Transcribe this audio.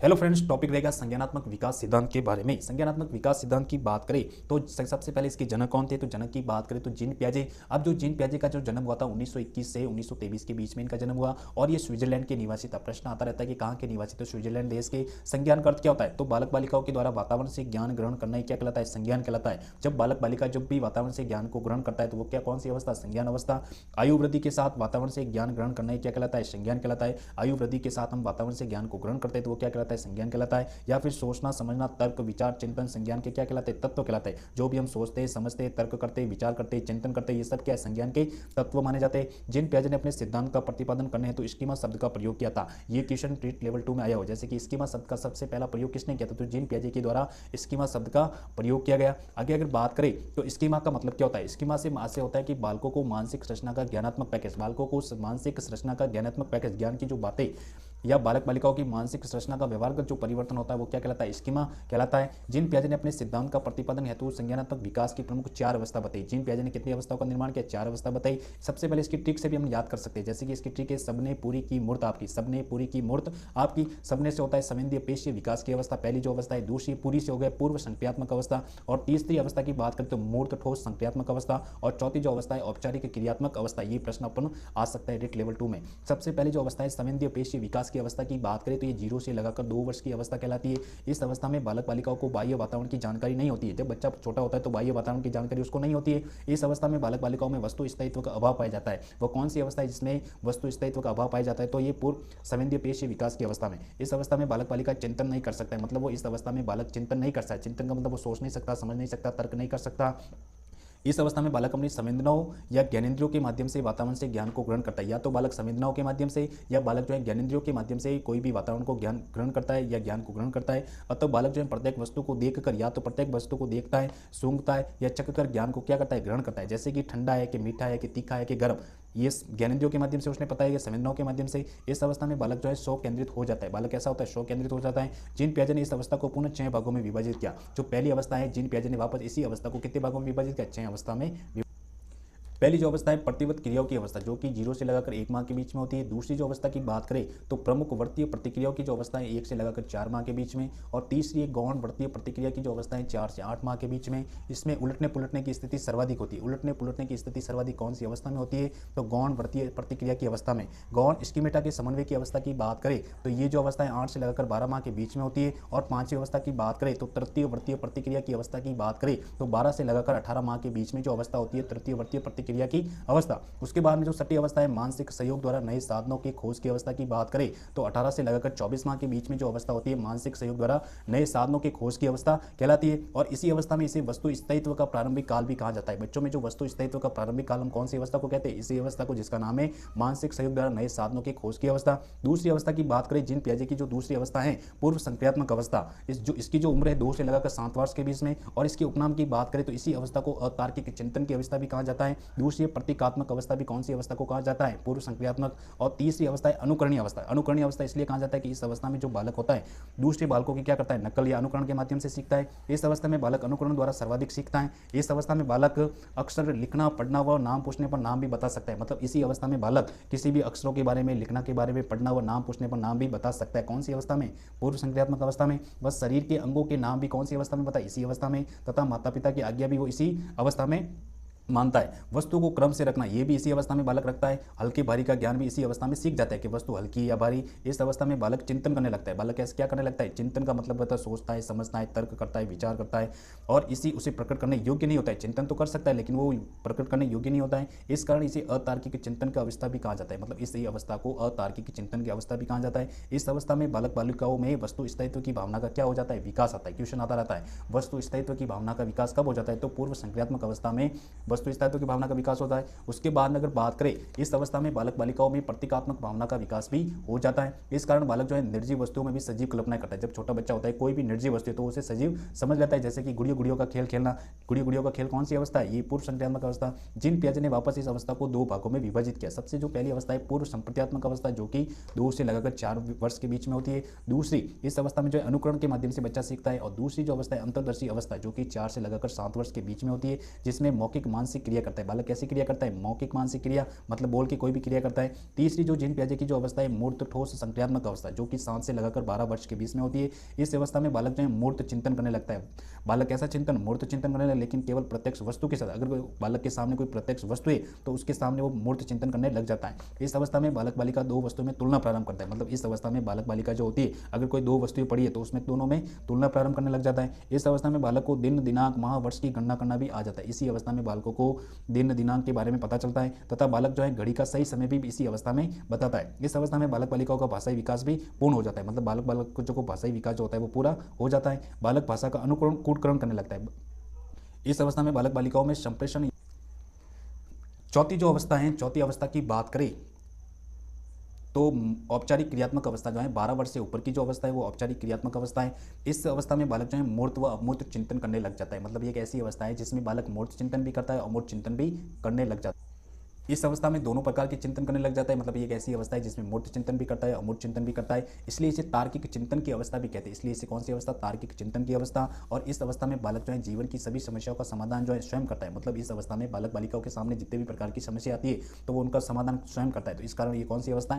Hello friends, topic रहेगा संज्ञानात्मक विकास सिद्धांत के बारे में। संज्ञानात्मक विकास सिद्धांत की बात करें तो सबसे पहले इसके जनक कौन थे, तो जनक की बात करें तो जीन पियाजे। अब जो जीन पियाजे का जो जन्म हुआ था 1921 से 1923 के बीच में इनका जन्म हुआ और ये स्विट्जरलैंड के निवासी था। प्रश्न आता रहता है कि कहाँ के निवासी, तो स्विट्जरलैंड देश के। संज्ञान का अर्थ क्या होता है, तो बालक बालिकाओं के द्वारा वातावरण से ज्ञान ग्रहण करना ही क्या कहलाता है, संज्ञान कहलाता है। जब बालक बालिका जब भी वातावरण से ज्ञान को ग्रहण करता है तो वो क्या कौन सी अवस्था, संज्ञान अवस्था। आयु वृद्धि के साथ वातावरण से ज्ञान ग्रहण करना ही क्या कहलाता है, संज्ञान कहलाता है। आयु वृद्धि के साथ हम वातावरण से ज्ञान को ग्रहण करते हैं तो वो क्या कहलाता है, संज्ञान कहलाता है। या फिर सोचना समझना तर्क विचार चिंतन संज्ञान के क्या कहलाते हैं, तत्व कहलाते हैं। जो भी हम सोचते हैं समझते हैं तर्क करते हैं विचार करते हैं चिंतन करते हैं, ये सब क्या है, संज्ञान के तत्व माने जाते हैं। जिन पियाजे ने अपने सिद्धांत का प्रतिपादन करने हेतु स्कीमा शब्द का प्रयोग किया था, ये क्वेश्चन ट्रीट लेवल 2 में आया हो। जैसे कि स्कीमा शब्द का सबसे पहला प्रयोग किसने किया था, तो जिन पियाजे के द्वारा स्कीमा शब्द का प्रयोग किया गया। आगे अगर बात करें तो स्कीमा का मतलब क्या होता है, स्कीमा से होता है कि बालकों को मानसिक संरचना का ज्ञानात्मक पैकेज, बालकों को मानसिक संरचना का ज्ञानात्मक पैकेज, ज्ञान की जो बातें या बालक बालिकाओं की मानसिक संरचना का व्यवहारगत जो परिवर्तन होता है वो क्या कहलाता है, स्कीमा कहलाता है। जिन पियाजे ने अपने सिद्धांत का प्रतिपादन हेतु संज्ञानात्मक विकास की प्रमुख 4 अवस्था बताई। जिन पियाजे ने कितनी अवस्थाओं का निर्माण किया, 4 अवस्था बताई। सबसे पहले इसकी ट्रिक से भी हम याद कर सकते हैं, जैसे कि इसकी ट्रिक है सबने पूरी की मूर्त आपकी, सबने पूरी की मूर्त आपकी। सबने से होता है संवेदीय पेशीय विकास की अवस्था, पहली जो अवस्था है। दूसरी पूरी से हो गया पूर्व संक्रियात्मक अवस्था। और तीसरी अवस्था की बात करें तो मूर्त ठोस संक्रियात्मक अवस्था। और चौथी जो अवस्था है औपचारिक क्रियात्मक अवस्था। ये प्रश्न अपन आ सकता है रेट लेवल 2 में। सबसे पहले जो अवस्था है संवेदीय पेशीय विकास की अवस्था की बात करें तो ये 0 से लगाकर 2 वर्ष की अवस्था कहलाती है। इस अवस्था में बालक बालिकाओं को बाह्य वातावरण की जानकारी नहीं होती है। जब बच्चा छोटा होता है तो बाह्य वातावरण की जानकारी उसको नहीं होती है। इस अवस्था में बालक बालिकाओं में वस्तु स्थायित्व का अभाव पाया जाता है। वो कौन सी अवस्था है जिसमें वस्तु स्थायित्व का अभाव पाया जाता है, तो ये पूर्व संवेदीय पेशीय विकास की अवस्था में। इस अवस्था में बालक बालिका चिंतन नहीं कर सकता है, मतलब वो इस अवस्था में बालक चिंतन नहीं कर सकता। चिंतन का मतलब वो सोच नहीं सकता, समझ नहीं सकता, तर्क नहीं कर सकता। इस अवस्था में बालक अपनी संवेदनाओं या ज्ञानेंद्रियों के माध्यम से वातावरण से ज्ञान को ग्रहण करता है। या तो बालक संवेदनाओं के माध्यम से या बालक जो है ज्ञानेंद्रियों के माध्यम से कोई भी वातावरण को ज्ञान ग्रहण करता है या ज्ञान को ग्रहण करता है। अतः बालक जो है प्रत्येक वस्तु को देखकर या तो प्रत्येक वस्तु को देखता है, सूंघता है या चखकर ज्ञान को क्या करता है, ग्रहण करता है। जैसे कि ठंडा है कि मीठा है कि तीखा है कि गर्म, ये ज्ञानेंद्रियों के माध्यम से उसने पता है कि संवेदनाओं के माध्यम से। इस अवस्था में बालक जो है स्व केंद्रित हो जाता है। बालक ऐसा होता है स्व केंद्रित हो जाता है। जिन पियाजे ने इस अवस्था को पुनः 6 भागों में विभाजित किया। जो पहली अवस्था है जिन पियाजे ने वापस इसी अवस्था को कितने भागों में विभाजित किया, 6 अवस्था में। पहली जो अवस्था है प्रतिवर्त क्रियाओं की अवस्था, जो कि 0 से लगाकर 1 माह के बीच में होती है। दूसरी जो अवस्था की बात करें तो प्रमुख वर्तीय प्रतिक्रियाओं की जो अवस्था है 1 से लगाकर 4 माह के बीच में। और तीसरी एक गौण वर्तीय प्रतिक्रिया की जो अवस्था है 4 से 8 माह के बीच में। इसमें उलटने पुलटने की स्थिति सर्वाधिक होती है। उलटने पुलटने की स्थिति सर्वाधिक कौन सी अवस्था में होती है, तो गौण वर्तीय प्रतिक्रिया की अवस्था में। गौण स्कीमेटा के समन्वय की अवस्था की बात करें तो ये जो अवस्था है 8 से लगाकर 12 माह के बीच में होती है। और पांचवी अवस्था की बात करें तो तृतीय वर्तीय प्रतिक्रिया की अवस्था की बात करें तो 12 से लगाकर 18 माह के बीच में जो अवस्था होती है तृतीय वर्तीय प्रतिक्रिया की अवस्था। उसके बाद में जो छठी अवस्था है मानसिक सहयोग द्वारा नए साधनों की खोज की अवस्था की बात करें तो 18 से लगाकर 24 माह के बीच में जो अवस्था होती है मानसिक सहयोग द्वारा नए साधनों की खोज की अवस्था कहलाती है। और इसी अवस्था में इसे वस्तु स्थायित्व का प्रारंभिक काल भी कहा जाता है। बच्चों में जो वस्तु स्थायित्व का प्रारंभिक काल हम कौन सी अवस्था को कहते हैं, इसी अवस्था को, जिसका नाम है मानसिक सहयोग द्वारा नए साधनों की खोज की अवस्था। दूसरी अवस्था की बात करें जिन पियाजे की जो दूसरी अवस्था है पूर्व संक्रियात्मक अवस्था, इसकी जो उम्र है 2 से लगाकर 7 वर्ष के बीच में। और इसके उपनाम की बात करें तो इसी अवस्था को अतार्किक चिंतन की अवस्था भी कहा जाता है। दूसरी प्रतीकात्मक अवस्था भी कौन सी अवस्था को कहा जाता है, पूर्व संक्रियात्मक। और तीसरी अवस्था है अनुकरणीय अवस्था। अनुकरणीय अवस्था इसलिए कहा जाता है कि इस अवस्था में जो बालक होता है दूसरे बालकों की क्या करता है, नकल या अनुकरण के माध्यम से सीखता है। इस अवस्था में बालक अनुकरण द्वारा सर्वाधिक सीखता है। इस अवस्था में बालक अक्षर लिखना पढ़ना व नाम पूछने पर नाम भी बता सकता है। मतलब इसी अवस्था में बालक किसी भी अक्षरों के बारे में, लिखना के बारे में, पढ़ना व नाम पूछने पर नाम भी बता सकता है। कौन सी अवस्था में, पूर्व संक्रियात्मक अवस्था में। बस शरीर के अंगों के नाम भी कौन सी अवस्था में बताए, इसी अवस्था में। तथा माता पिता की आज्ञा भी वो इसी अवस्था में मानता है। वस्तु को क्रम से रखना ये भी इसी अवस्था में बालक रखता है। हल्की भारी का ज्ञान भी इसी अवस्था में सीख जाता है कि वस्तु हल्की या भारी। इस अवस्था में बालक चिंतन करने लगता है। बालक कैसे क्या करने लगता है, चिंतन का मतलब होता है सोचता है, समझता है, तर्क करता है, विचार करता है। और इसी उसे प्रकट करने योग्य नहीं होता है। चिंतन तो कर सकता है लेकिन वो प्रकट करने योग्य नहीं होता है। इस कारण इसे अतार्किक चिंतन की अवस्था भी कहा जाता है। मतलब इस अवस्था को अतार्किक चिंतन की अवस्था भी कहा जाता है। इस अवस्था में बालक बालिकाओं में वस्तु स्थायित्व की भावना का क्या हो जाता है, विकास आता है। क्वेश्चन आता रहता है वस्तु स्थायित्व की भावना का विकास कब हो जाता है, तो पूर्व संक्रियात्मक अवस्था में वस्तु स्थायित्व की भावना का विकास होता है। उसके बाद में अगर बात करें इस अवस्था में बालक बालिकाओं में प्रतीकात्मक भावना का विकास भी हो जाता है। इस कारण बालक जो है निर्जीव वस्तुओं में भी सजीव कल्पना करता है। जब छोटा बच्चा होता है कोई भी निर्जीव वस्तु तो उसे सजीव समझ लेता है। जैसे कि गुड़ियों गुड़ियों का खेल खेलना। गुड़ियों गुड़ियों का खेल कौन सी अवस्था है, ये पूर्व संक्रियात्मक अवस्था। जिन पियाजे ने वापस इस अवस्था को 2 भागों में विभाजित किया। सबसे जो पहली अवस्था है पूर्व संप्रत्यात्मक अवस्था, जो कि 2 से लगाकर 4 वर्ष के बीच में होती है। दूसरी इस अवस्था में जो है अनुकरण के माध्यम से बच्चा सीखता है। और दूसरी जो अवस्था है अंतर्दर्शी अवस्था, जो कि 4 से लगाकर 7 वर्ष के बीच में होती है, जिसमें मौखिक मानसिक मानसिक क्रिया करता है। बालक कैसी क्रिया करता है? मौखिक मानसिक क्रिया, मतलब बोल के कोई भी क्रिया करता है। तीसरी जो जीन पियाजे की जो अवस्था है मूर्त ठोस संक्रियात्मक अवस्था, जो कि 7 से लगाकर 12 वर्ष के बीच में होती है। इस अवस्था में बालक जो है मूर्त चिंतन करने लगता है। बालक ऐसा चिंतन, मूर्त चिंतन करने लगे, लेकिन केवल प्रत्यक्ष वस्तु के साथ। अगर कोई बालक के सामने कोई प्रत्यक्ष वस्तु है तो उसके सामने वो मूर्त चिंतन करने लग जाता है। इस अवस्था में बालक बालिका दो वस्तुओं में तुलना प्रारंभ करता है। मतलब इस अवस्था में बालक बालिका जो होती है, अगर कोई दो वस्तुएं पड़ी है तो उसमें दोनों में तुलना प्रारंभ करने लग जाता है। इस अवस्था में बालक को दिन, दिनांक, माह, वर्ष की गणना करना भी आ जाता है। इसी अवस्था में बालकों को दिन, दिनांक के बारे में पता चलता है तथा बालक जो है घड़ी का सही समय भी इसी अवस्था में बताता है। इस अवस्था में बालक बालिकाओं का भाषाई विकास भी पूर्ण हो जाता है। मतलब बालक बालक को जो भाषाई विकास जो होता है वो पूरा हो जाता है। बालक भाषा का अनुकरण, कूटकरण करने लगता है। इस अवस्था में बालक बालिकाओं में संप्रेषण। चौथी जो अवस्था है, चौथी अवस्था की बात करें तो औपचारिक क्रियात्मक अवस्था जो है 12 वर्ष से ऊपर की जो अवस्था है वो औपचारिक क्रियात्मक अवस्था है। इस अवस्था में बालक जो है मूर्त व अमूर्त चिंतन करने लग जाता है। मतलब ये एक ऐसी अवस्था है जिसमें बालक मूर्त चिंतन भी करता है, अमूर्त चिंतन भी करने लग जाता है। इस अवस्था में दोनों प्रकार के चिंतन करने लग जाता है। मतलब ये एक ऐसी अवस्था है जिसमें मूर्त चिंतन भी करता है, अमूर्त चिंतन भी करता है। इसलिए इसे तार्किक चिंतन की अवस्था भी कहते हैं। इसलिए इसे कौन सी अवस्था? तार्किक चिंतन की अवस्था। और इस अवस्था में बालक जो है जीवन की सभी समस्याओं का समाधान जो है स्वयं करता है। मतलब इस अवस्था में बालक बालिकाओं के सामने जितने भी प्रकार की समस्या आती है तो वो उनका समाधान स्वयं करता है। तो इस कारण ये कौन सी अवस्था है?